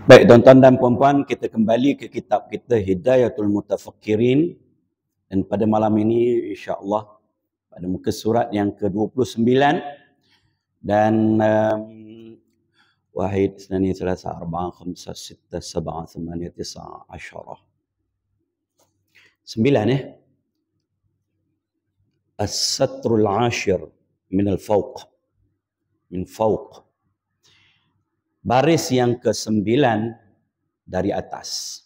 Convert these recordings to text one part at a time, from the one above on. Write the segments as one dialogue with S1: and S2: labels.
S1: Baik tuan-tuan dan puan-puan, kita kembali ke kitab kita Hidayatul Mutafakkirin, dan pada malam ini insya-Allah pada muka surat yang ke-29 dan wahid isnani thalatha arba'a khamsa sitta sab'a thamaniya tis'a asyara. 9 ya. As-satrul 'ashir min al-fawq. Min fawq. Baris yang ke-9 dari atas.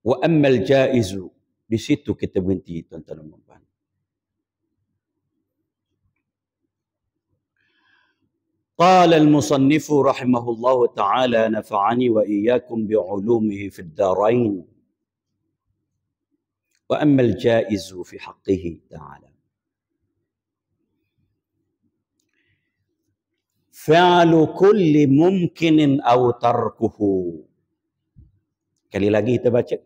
S1: Wa ammal jaizu, di situ kita berhenti tuan-tuan dan puan-puan. Qala al-musannif rahimahullah ta'ala nafa'ani wa iyyakum bi'ulumihi fid darain. Wa ammal jaizu fi haqqihi ta'ala. Fa'alu kulli mumkinin aw tarkuhu. Kali lagi kita baca.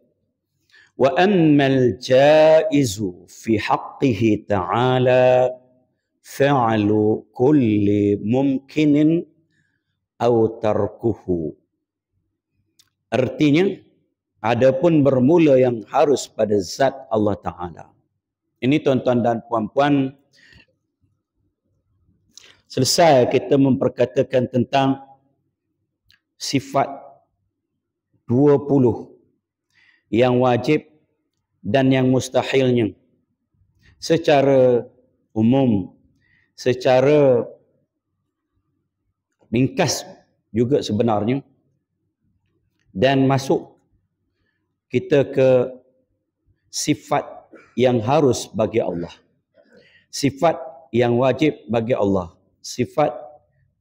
S1: Wa ammal jaizu fi haqqihi ta'ala fa'alu kulli mumkinin aw tarkuhu. Artinya, adapun bermula yang harus pada zat Allah Ta'ala. Ini tuan-tuan dan puan-puan, selesai kita memperkatakan tentang sifat 20 yang wajib dan yang mustahilnya secara umum, secara ringkas juga sebenarnya, dan masuk kita ke sifat yang harus bagi Allah, sifat yang wajib bagi Allah, sifat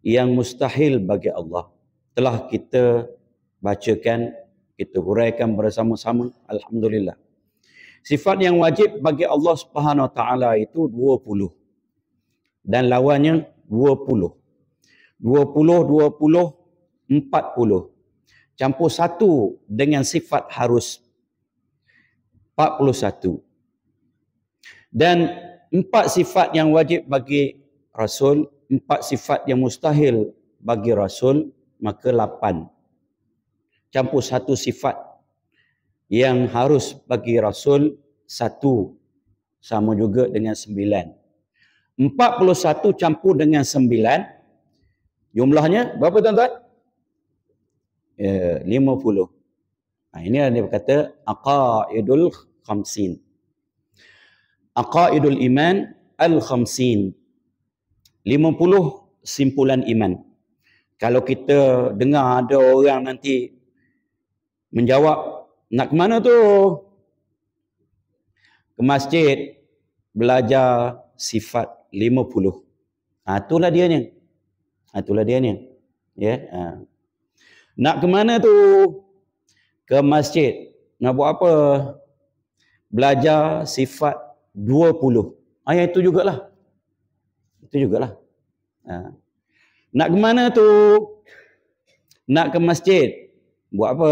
S1: yang mustahil bagi Allah. Telah kita bacakan, kita huraikan bersama-sama, alhamdulillah. Sifat yang wajib bagi Allah Subhanahu Wa Taala itu 20 dan lawannya 20. 20, 40. Campur satu dengan sifat harus 41. Dan 4 sifat yang wajib bagi Rasul, 4 sifat yang mustahil bagi Rasul, maka 8. Campur satu sifat yang harus bagi Rasul, 1 sama juga dengan 9. 41 campur dengan 9, jumlahnya berapa tuan-tuan? 50. Nah, ini dia berkata aqaidul khamsin. Aqaidul iman al-khamsin. 50 simpulan iman. Kalau kita dengar ada orang nanti menjawab, nak ke mana tu? Ke masjid belajar sifat 50. Itulah dia ni. Itulah dia ni. Ya. Nak ke mana tu? Ke masjid. Nak buat apa? Belajar sifat 20. Itu jugalah. Itu jugalah. Nak ke mana tu? Nak ke masjid. Buat apa?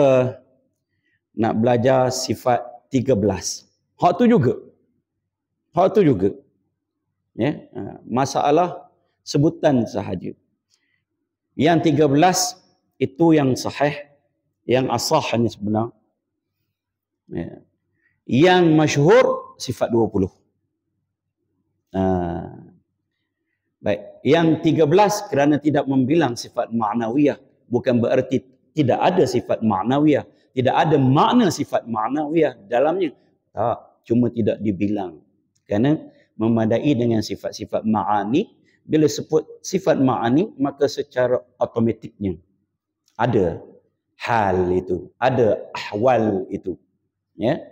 S1: Nak belajar sifat 13. Hak tu juga. Hak tu juga. Ya, masalah sebutan sahaja. Yang 13 itu yang sahih, yang asahnya sebenar. Ya. Yang masyhur sifat 20. Baik, yang 13 kerana tidak membilang sifat ma'nawiyah, bukan bererti tidak ada sifat ma'nawiyah, tidak ada makna sifat ma'nawiyah dalamnya. Tak, cuma tidak dibilang. Kerana memadai dengan sifat-sifat ma'ani, bila sebut sifat ma'ani, maka secara automatiknya ada hal itu, ada ahwal itu. Ya.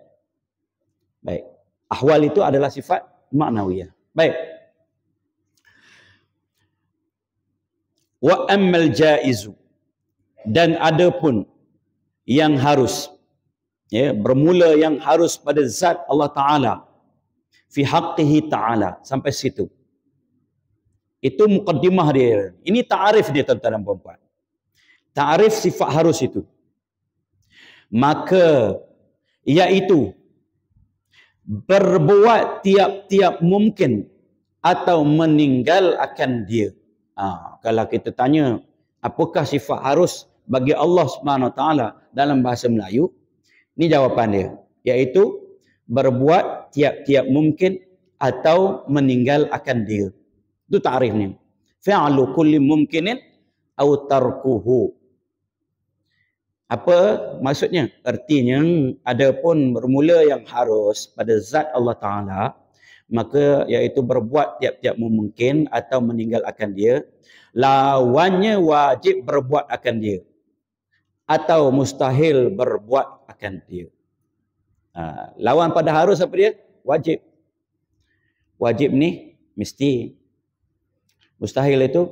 S1: Baik. Ahwal itu adalah sifat ma'nawiyah. Baik. Wa ammal jaizu, dan adapun yang harus, ya, bermula yang harus pada zat Allah Ta'ala, fi haqqihi ta'ala, sampai situ. Itu muqaddimah dia. Ini ta'arif dia tuan-tuan dan puan-puan. Ta'arif sifat harus itu. Maka iaitu berbuat tiap-tiap mungkin atau meninggal akan dia. Kalau kita tanya, Apakah sifat harus bagi Allah Subhanahu Wa Taala dalam bahasa Melayu? Ini jawapan dia, iaitu berbuat tiap-tiap mungkin atau meninggal akan dia. Itu takrifnya. Fi'lu kulli mumkinin au tarkuhu. Apa maksudnya? Artinya, adapun bermula yang harus pada zat Allah Ta'ala, maka iaitu berbuat tiap-tiap mungkin atau meninggal akan dia. Lawannya wajib berbuat akan dia. Atau mustahil berbuat akan dia. Lawan pada harus apa dia? Wajib. Wajib ni mesti. Mustahil itu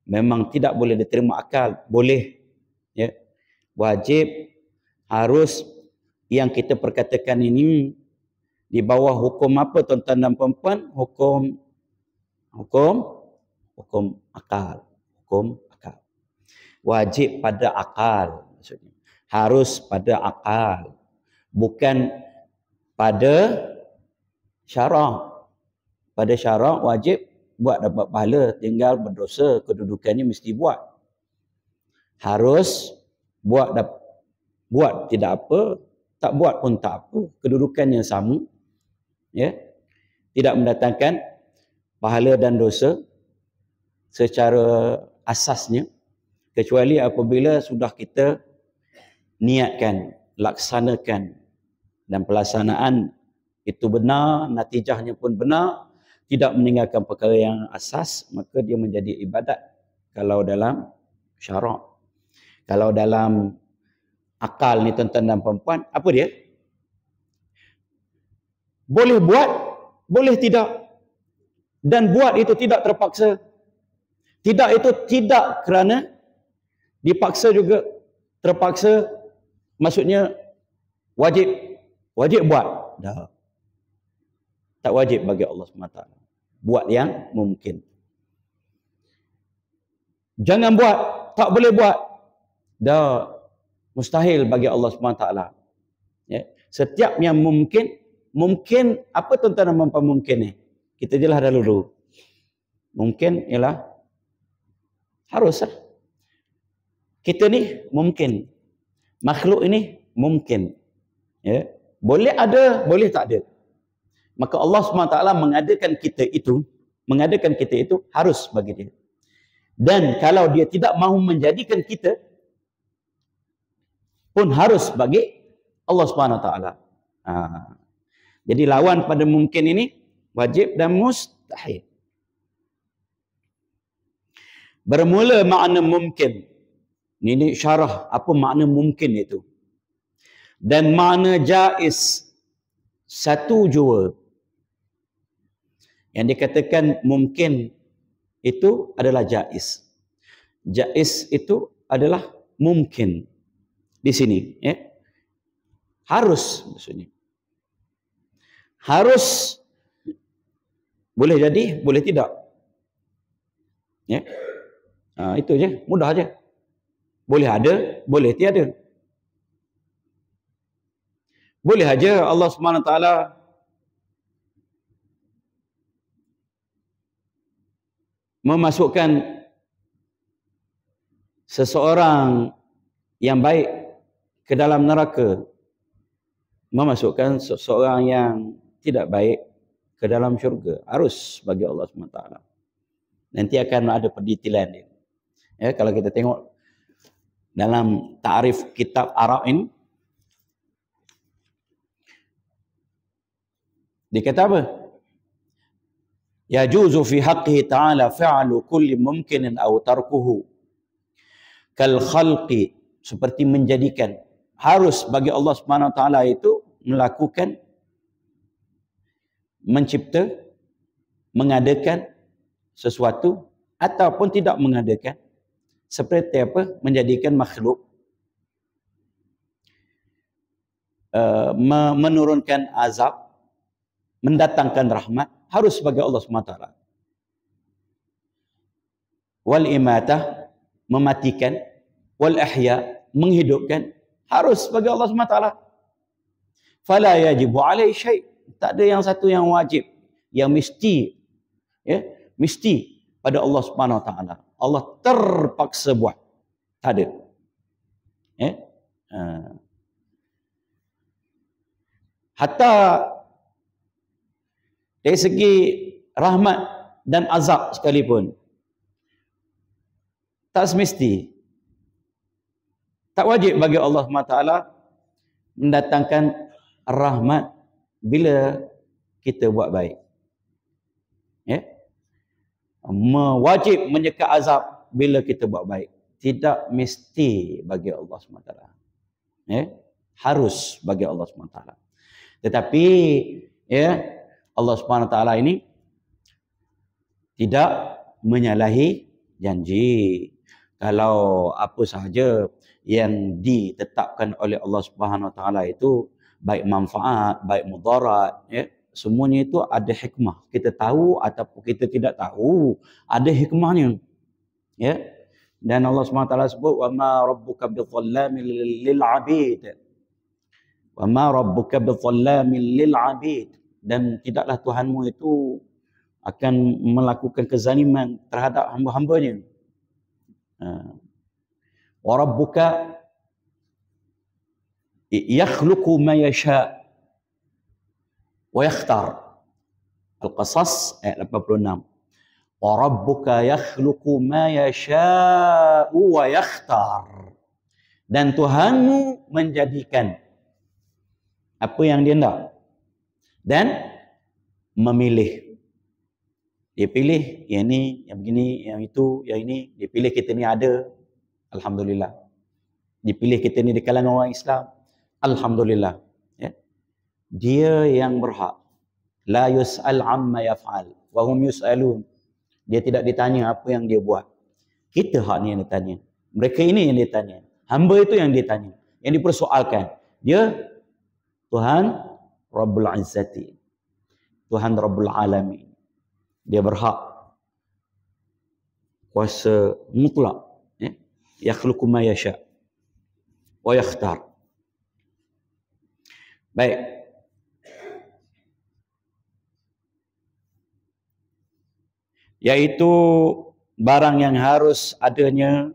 S1: memang tidak boleh diterima akal. Boleh. Ya. Wajib, harus, yang kita perkatakan ini di bawah hukum apa tuan-tuan dan puan-puan? Hukum akal. Hukum akal. Wajib pada akal maksudnya. Harus pada akal. Bukan pada syarak. Pada syarak wajib buat dapat pahala, tinggal berdosa, kedudukannya mesti buat. Harus buat tidak apa, tak buat pun tak apa, kedudukannya sama. Ya. Tidak mendatangkan pahala dan dosa secara asasnya, kecuali apabila sudah kita niatkan, laksanakan, dan pelaksanaan itu benar, natijahnya pun benar, tidak meninggalkan perkara yang asas, maka dia menjadi ibadat. Kalau dalam syarak. Kalau dalam akal ni tuan-tuan dan puan-puan, apa dia? Boleh buat, boleh tidak. Dan buat itu tidak terpaksa. Tidak itu tidak kerana dipaksa juga. Terpaksa maksudnya wajib buat. Dah. Tak wajib bagi Allah SWT. Buat yang mungkin. Jangan buat, tak boleh buat. Dah, mustahil bagi Allah SWT. Ya. Setiap yang mungkin apa tuan-tuan dan puan-puan mungkin ni? Kita jelas dulu. Mungkin ialah harus. Kita ni mungkin. Makhluk ini mungkin. Ya. Boleh ada, boleh tak ada. Maka Allah SWT mengadakan kita itu harus bagi dia. Dan kalau dia tidak mahu menjadikan kita, pun harus bagi Allah SWT. Jadi lawan pada mungkin ini wajib dan mustahil. Bermula makna mungkin. Ini syarah apa makna mungkin itu. Dan makna jaiz satu jua. Yang dikatakan mungkin itu adalah jaiz. Jaiz itu adalah mungkin. Di sini, ya. Harus maksudnya. Harus boleh jadi, boleh tidak. Ya. Itu je, mudah aja. Boleh ada, boleh tiada. Boleh aja Allah SWT memasukkan seseorang yang baik ke dalam neraka, memasukkan seseorang yang tidak baik ke dalam syurga. Harus bagi Allah SWT. Nanti akan ada pendetailan dia. Ya, kalau kita tengok dalam ta'rif kitab Arab ini, dikata apa? Yajuzu fi haqqihi ta'ala fa'lu kulli mumkinin aw tarkuhu kal khalqi, seperti menjadikan. Harus bagi Allah Subhanahu Wa Taala itu melakukan, mencipta, mengadakan sesuatu ataupun tidak mengadakan. Seperti apa? Menjadikan makhluk, menurunkan azab, mendatangkan rahmat, harus bagi Allah SWT. Wal imatah, mematikan, wal ahya, menghidupkan, harus bagi Allah SWT. Fala yajibu alaihi syai', tak ada yang satu yang wajib, yang mesti, ya, mesti pada Allah Subhanahu Wa Taala. Allah terpaksa buat. Tak ada. Hatta dari segi rahmat dan azab sekalipun, tak semesti, tak wajib bagi Allah SWT mendatangkan rahmat bila kita buat baik. Wajib menyekat azab bila kita buat baik. Tidak mesti bagi Allah SWT. Harus bagi Allah SWT. Tetapi Allah SWT ini tidak menyalahi janji. Kalau apa sahaja yang ditetapkan oleh Allah Subhanahu Wa Taala itu, baik manfaat, baik mudarat, semuanya itu ada hikmah. Kita tahu ataupun kita tidak tahu, ada hikmahnya. Dan Allah SWT sebut, wa ma rabbuka bidhallamin lil 'abid. Wa ma rabbuka bidhallamin lil 'abid. Dan tidaklah Tuhanmu itu akan melakukan kezaliman terhadap hamba-hambanya. Wa rabbuka yakhluqu ma yasha wa yakhtar. Al-Qasas ayat 86. Wa rabbuka yakhluqu ma yasha'u wa yakhtar. Dan Tuhanmu menjadikan apa yang dia nak dan memilih. Dia pilih yang ni, yang begini, yang itu, yang ini. Dia pilih kita ni ada, alhamdulillah. Dipilih kita ni di kalangan orang Islam, alhamdulillah. Dia yang berhak. La yus'al amma yaf'al wa hum yus'alun. Dia tidak ditanya apa yang dia buat. Kita hak ni yang ditanya. Mereka ini yang ditanya. Hamba itu yang ditanya. Yang dipersoalkan. Dia Tuhan Rabbul Izzati. Tuhan Rabbul Alamin. Dia berhak. Kuasa mutlak. Yakhluqu ma yasha. Wa yakhtar. Baik. Yaitu barang yang harus adanya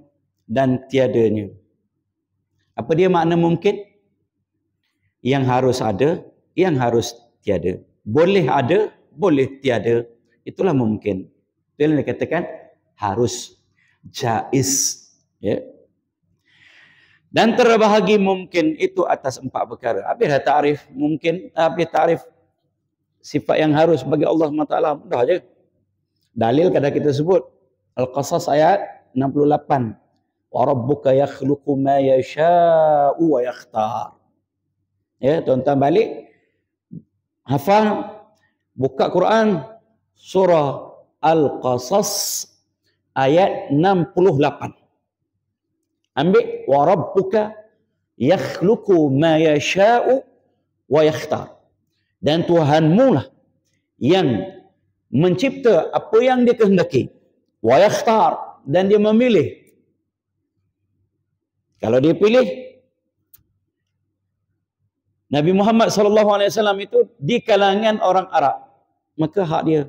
S1: dan tiadanya. Apa dia makna mungkin? Yang harus ada, yang harus tiada. Boleh ada, boleh tiada. Itulah mungkin. Itu yang dikatakan harus, jaiz. Dan terbahagi mungkin itu atas 4 perkara. Habis ta'rif mungkin, habis ta'rif sifat yang harus bagi Allah SWT. Mudah aja. Dalil kadang kita sebut Al-Qasas ayat 68. Wa rabbuka yakhluqu ma yasha'u wa yakhtar. Tuan-tuan balik, hafal, buka Quran surah Al-Qasas ayat 68. Ambil wa rabbuka yakhluqu ma yasha'u wa yakhtar. Dan Tuhanmu lah yang mencipta apa yang dia kehendaki. Wa yakhtar, dan dia memilih. Kalau dia pilih Nabi Muhammad SAW itu di kalangan orang Arab, maka hak dia,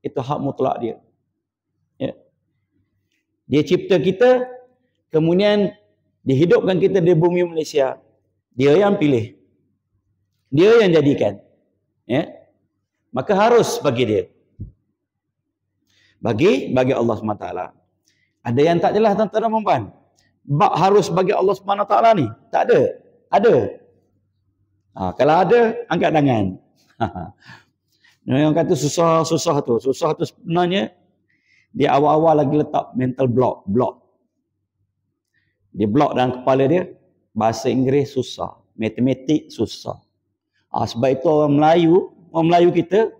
S1: itu hak mutlak dia. Dia cipta kita, kemudian dihidupkan kita di bumi Malaysia. Dia yang pilih. Dia yang jadikan. Maka harus bagi dia. Bagi Allah SWT. Ada yang tak jelas tuan-tuan dan puan? Harus bagi Allah SWT ni? Tak ada. Ada. Kalau ada, angkat tangan. Yang kata susah tu. Susah tu sebenarnya dia awal-awal lagi letak mental block. Dia block dalam kepala dia. Bahasa Inggeris susah. Matematik susah. Sebab itu orang Melayu kita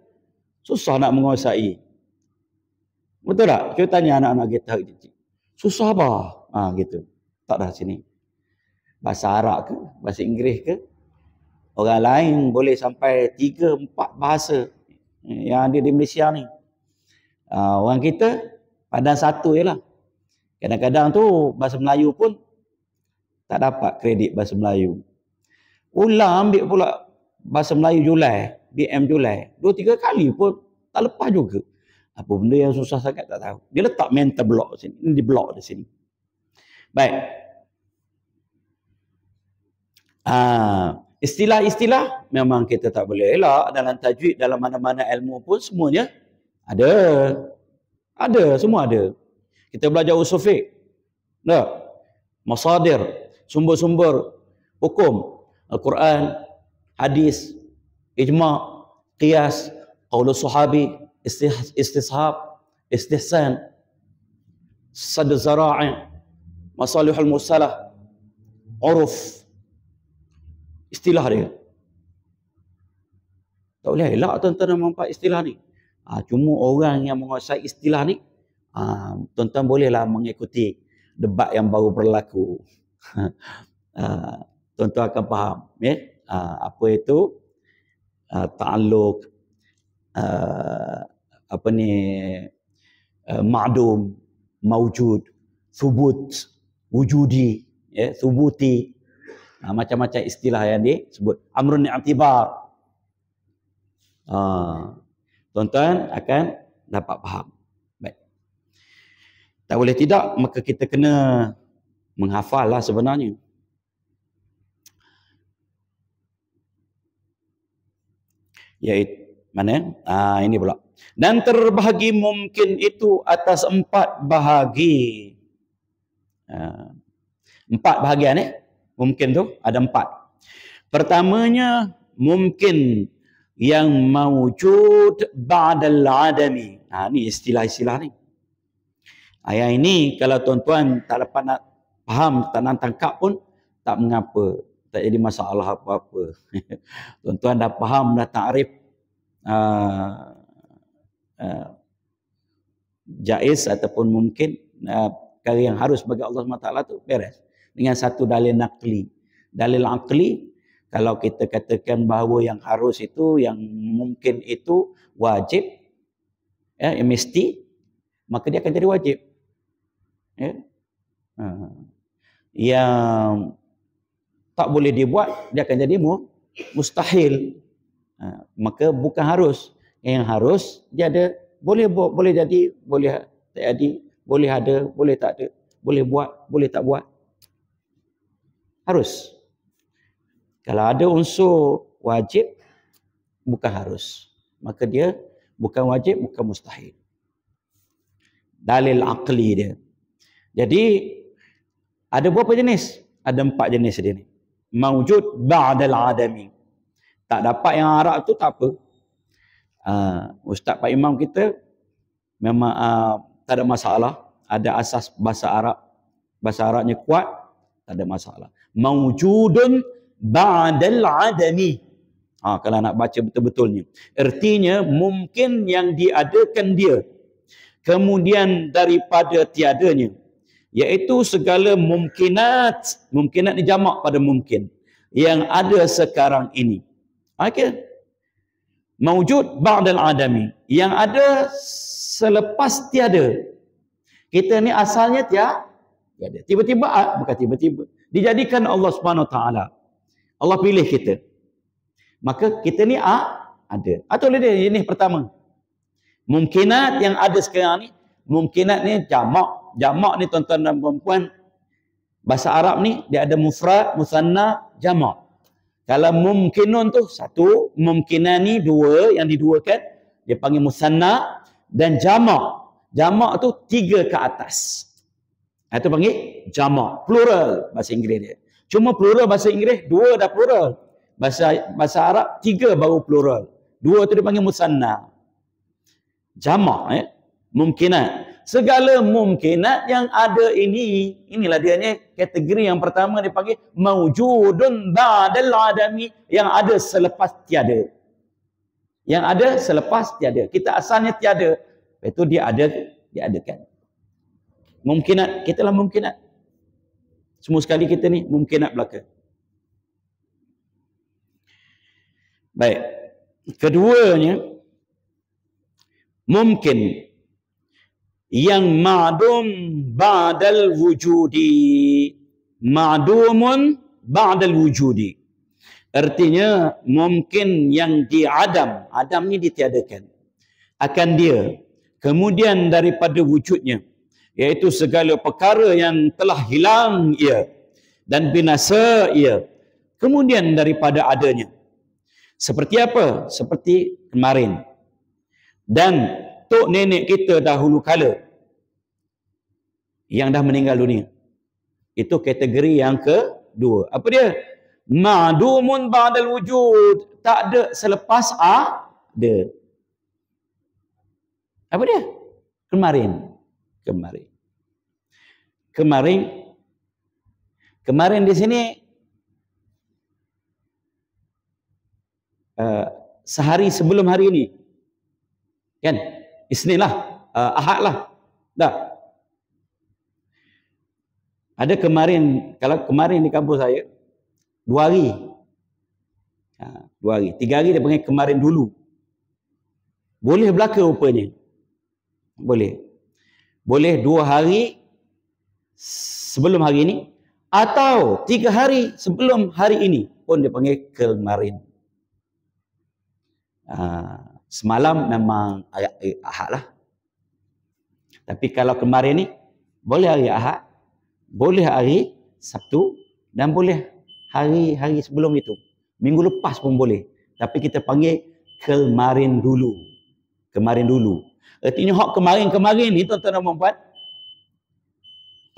S1: susah nak menguasai. Betul tak? Kita tanya anak-anak kita. Susah apa? Gitu. Tak dah sini. Bahasa Arab ke? Bahasa Inggeris ke? Orang lain boleh sampai 3-4 bahasa yang ada di Malaysia ni. Orang kita padan satu je lah. Kadang-kadang tu bahasa Melayu pun tak dapat kredit bahasa Melayu. Ulang ambil pula bahasa Melayu Julai, BM Julai. 2-3 kali pun tak lepas juga. Apa benda yang susah sangat tak tahu. Dia letak mental block sini. Ini di block di sini. Baik. Istilah-istilah memang kita tak boleh elak. Dalam tajwid, dalam mana-mana ilmu pun semuanya ada. Ada, semua ada. Kita belajar usul fiqh. Tak? Masadir, sumber-sumber hukum, Al-Quran, hadis, ijma', qiyas, qaulus sahabi, istishab, istihsan, sad zara'i, masalihul musalah, uruf, istilah dia. Tak boleh elak tuan-tuan nampak istilah ni. Cuma orang yang menguasai istilah ni, tuan-tuan bolehlah mengikuti debat yang baru berlaku. Tuan-tuan akan faham. Apa itu ta'alluq, ma'dum, mawjud, thubut, wujudi, thubuti, macam-macam istilah yang disebut. Amrun i'tibar. Tuan-tuan akan dapat faham. Baik. Tak boleh tidak, maka kita kena menghafal lah sebenarnya. Iaitu mana? Ini pula. Dan terbahagi mungkin itu atas 4 bahagi. 4 bahagian mungkin tu ada 4. Pertamanya mungkin yang mawjud ba'dal adami. Ni istilah-istilah ni. Ayat ini kalau tuan-tuan tak dapat nak faham, tak nak tangkap pun tak mengapa. Tak jadi masalah apa-apa. Tuan-tuan dah faham, dah takrif jaiz ataupun mungkin perkara yang harus bagi Allah SWT tu beres. Dengan satu dalil naqli. Dalil aqli, kalau kita katakan bahawa yang harus itu, yang mungkin itu wajib, yang mesti, maka dia akan jadi wajib. Yang tak boleh dibuat, dia akan jadi mustahil. Maka bukan harus. Yang harus, dia ada, boleh jadi, boleh tak jadi, boleh ada, boleh tak ada, boleh buat, boleh tak buat. Harus. Kalau ada unsur wajib, bukan harus. Maka dia bukan wajib, bukan mustahil. Dalil aqli dia. Jadi, ada berapa jenis? Ada 4 jenis dia ni. Mawjud ba'dal adami. Tak dapat yang Arab tu tak apa. Ustaz Pak Imam kita memang tak ada masalah. Ada asas bahasa Arab. Bahasa Arabnya kuat, tak ada masalah. Mawjudun ba'dal adami. Kalau nak baca betul-betulnya. Artinya mungkin yang diadakan dia. Kemudian daripada tiadanya. Iaitu segala mungkinat. Mungkinat ni jamak pada mungkin. Yang ada sekarang ini. Okay. Mawjud ba'dal adami. Yang ada selepas tiada. Kita ni asalnya tiada. Tiba-tiba, bukan tiba-tiba. Dijadikan Allah SWT. Allah pilih kita. Maka kita ni ada. Atau dia jenis pertama. Mungkinat yang ada sekarang ni. Mungkinat ni jamak. Jamak ni tuan-tuan dan perempuan. Bahasa Arab ni dia ada mufrad, musanna, jamak. Kalau mumkinun tu satu, mumkinani dua, yang diduakan dia panggil musanna, dan jamak. Jamak tu 3 ke atas. Itu panggil jamak, plural bahasa Inggeris dia. Cuma plural bahasa Inggeris 2 dah plural. Bahasa Arab 3 baru plural. 2 tu dia panggil musanna. Jamak mumkinat. Segala mumkinat yang ada ini, inilah dia ni kategori yang pertama dia panggil mawjudun ba'dal adami, yang ada selepas tiada. Yang ada selepas tiada. Kita asalnya tiada, itu dia diadakan. Mumkinat, kita lah mumkinat. Semua sekali kita ni mumkinat belaka. Baik. Keduanya mungkin yang ma'dum ba'dal wujudi. Ma'dumun ba'dal wujudi. Artinya mungkin yang diadam. Adam ni ditiadakan. Akan dia. kemudian daripada wujudnya, iaitu segala perkara yang telah hilang ia dan binasa ia, kemudian daripada adanya. Seperti apa? Seperti kemarin. Dan tok nenek kita dahulu kala yang dah meninggal dunia. Itu kategori yang kedua. Apa dia? Ma'dumun ba'dal wujud. Tak ada selepas ada. Apa dia? Kemarin. Kemarin di sini sehari sebelum hari ini. Kan? Isnin lah. Ahad lah. Dah. Ada kemarin, kalau kemarin di kampus saya, 2 hari. 2 hari. 3 hari dia panggil kemarin dulu. Boleh belaka rupanya. Boleh. Boleh 2 hari sebelum hari ini, atau 3 hari sebelum hari ini pun dia panggil kemarin. Semalam memang hari Ahad lah. Tapi kalau kemarin ni, boleh hari Ahad, boleh hari Sabtu, dan boleh hari-hari sebelum itu. Minggu lepas pun boleh. Tapi kita panggil kemarin dulu. Kemarin dulu. Artinya hak kemarin-kemarin ni tuan-tuan dan puan-puan.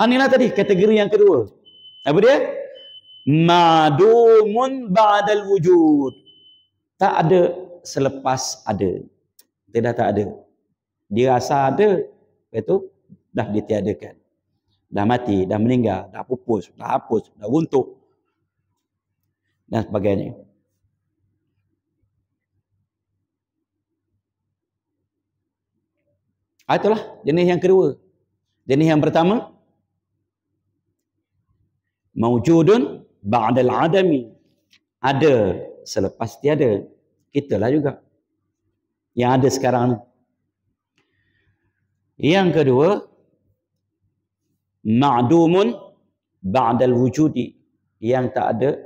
S1: Inilah tadi kategori yang kedua. Apa dia? Madumun ba'dal wujud. Tak ada selepas ada. Tidak tak ada. Dia rasa ada, lepas tu dah ditiadakan. Dah mati, dah meninggal, dah pupus, dah hapus, dah runtuh dan sebagainya. Itulah jenis yang kedua. Jenis yang pertama, maujudun ba'dal adami. Ada selepas tiada. Kitalah juga yang ada sekarang ni. Yang kedua, ma'dumun ba'dal wujudi, yang tak ada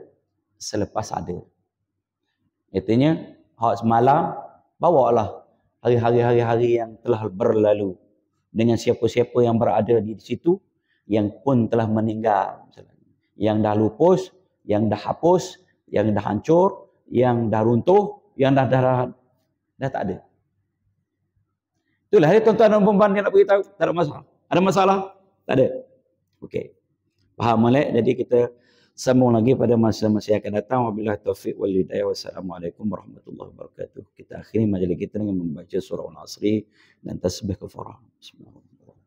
S1: selepas ada. Artinya hak semalam bawalah hari-hari yang telah berlalu dengan siapa-siapa yang berada di situ, yang pun telah meninggal, yang dah lupus, yang dah hapus, yang dah hancur, yang dah runtuh, yang dah tak ada. Itulah dia tuan-tuan dan puan-puan yang nak beritahu. Tak ada masalah. Ada masalah? Tak ada. Okey. Faham molek? Jadi kita sambung lagi pada masa-masa yang akan datang. Wabillahi taufiq wal hidayah. Wassalamualaikum warahmatullahi wabarakatuh. Kita akhiri majlis kita dengan membaca surah Al-Asri dan tasbih kafarah. Bismillahirrahmanirrahim.